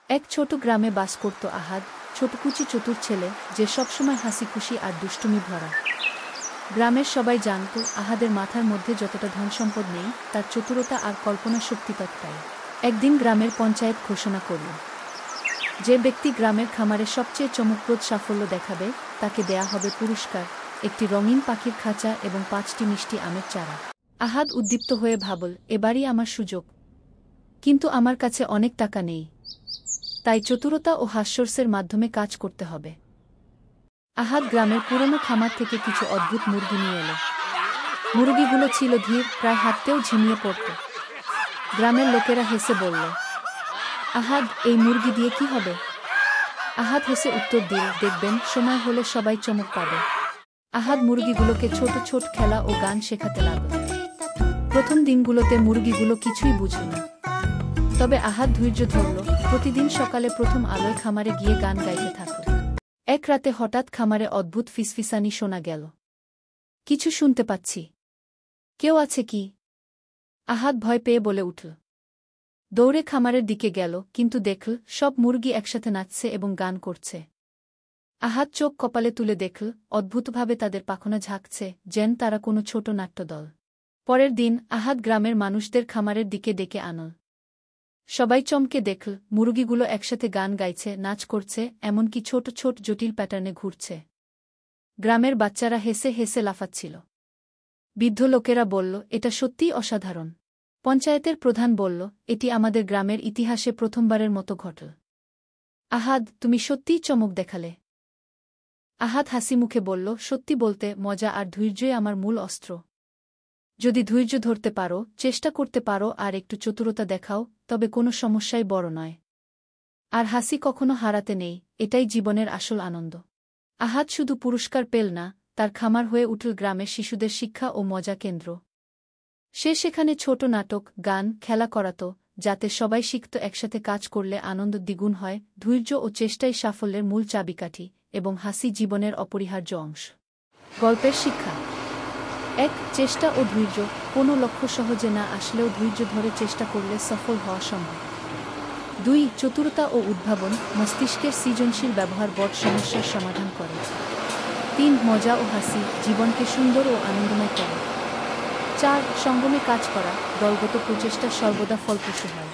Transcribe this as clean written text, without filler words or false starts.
এক ছোট গ্রামে বাস করত আহাদ, ছোটকুচি চতুর ছেলে, যে সবসময় হাসি খুশি আর দুষ্টুমি ভরা। গ্রামের সবাই জানত আহাদের মাথার মধ্যে যতটা ধনসম্পদ নেই, তার চতুরতা আর কল্পনা শক্তি ততটাই। একদিন গ্রামের পঞ্চায়েত ঘোষণা করল, যে ব্যক্তি গ্রামের খামারে সবচেয়ে চমকপ্রদ সাফল্য দেখাবে তাকে দেয়া হবে পুরস্কার, একটি রঙিন পাখির খাঁচা এবং 5টি মিষ্টি আমের চারা। আহাদ উদ্দীপ্ত হয়ে ভাবল, এবারই আমার সুযোগ, কিন্তু আমার কাছে অনেক টাকা নেই, তাই চতুরতা ও হাস্যরসের মাধ্যমে কাজ করতে হবে। আহাদ গ্রামের পুরনো খামার থেকে কিছু অদ্ভুত মুরগি নিয়ে এল। মুরগিগুলো ছিল ধীর, প্রায় হাঁটতেও ঝিমিয়ে পড়ত। গ্রামের লোকেরা হেসে বলল, আহাদ, এই মুরগি দিয়ে কি হবে? আহাদ হেসে উত্তর দিল, দেখবেন, সময় হলে সবাই চমক পাবে। আহাদ মুরগিগুলোকে ছোট ছোট খেলা ও গান শেখাতে লাগল। প্রথম দিনগুলোতে মুরগিগুলো কিছুই বুঝল না, তবে আহাদ ধৈর্য ধরল। প্রতিদিন সকালে প্রথম আলোয় খামারে গিয়ে গান গাইতে থাকল। এক রাতে হঠাৎ খামারে অদ্ভুত ফিসফিসানি শোনা গেল। কিছু শুনতে পাচ্ছি, কেউ আছে কি? আহাদ ভয় পেয়ে বলে উঠল। দৌড়ে খামারের দিকে গেল, কিন্তু দেখল সব মুরগি একসাথে নাচছে এবং গান করছে। আহাদ চোখ কপালে তুলে দেখল, অদ্ভুতভাবে তাদের পাখনা ঝাঁকছে, যেন তারা কোনো ছোট নাট্যদল। পরের দিন আহাদ গ্রামের মানুষদের খামারের দিকে ডেকে আনল। সবাই চমকে দেখল, মুরগিগুলো একসাথে গান গাইছে, নাচ করছে, এমনকি ছোট ছোট জটিল প্যাটার্নে ঘুরছে। গ্রামের বাচ্চারা হেসে হেসে লাফাচ্ছিল। বৃদ্ধ লোকেরা বলল, এটা সত্যিই অসাধারণ। পঞ্চায়েতের প্রধান বলল, এটি আমাদের গ্রামের ইতিহাসে প্রথমবারের মতো ঘটল। আহাদ, তুমি সত্যিই চমক দেখালে। আহাদ হাসি মুখে বলল, সত্যি বলতে, মজা আর ধৈর্যই আমার মূল অস্ত্র। যদি ধৈর্য ধরতে পারো, চেষ্টা করতে পারো আর একটু চতুরতা দেখাও, তবে কোনো সমস্যাই বড় নয়। আর হাসি কখনো হারাতে নেই, এটাই জীবনের আসল আনন্দ। আহাদ শুধু পুরস্কার পেল না, তার খামার হয়ে উঠল গ্রামের শিশুদের শিক্ষা ও মজা কেন্দ্র। সে সেখানে ছোট নাটক, গান, খেলা করাত, যাতে সবাই শিখত একসাথে কাজ করলে আনন্দ দ্বিগুণ হয়। ধৈর্য ও চেষ্টাই সাফল্যের মূল চাবিকাঠি, এবং হাসি জীবনের অপরিহার্য অংশ। গল্পের শিক্ষা: 1. চেষ্টা ও ধৈর্য। কোনো লক্ষ্য সহজে না আসলেও ধৈর্য ধরে চেষ্টা করলে সফল হওয়া সম্ভব। 2. চতুরতা ও উদ্ভাবন। মস্তিষ্কের সৃজনশীল ব্যবহার বড় সমস্যার সমাধান করে। 3. মজা ও হাসি জীবনকে সুন্দর ও আনন্দময় করে। 4. সঙ্গমে কাজ করা। দলগত প্রচেষ্টা সর্বদা ফলপ্রসূ হয়।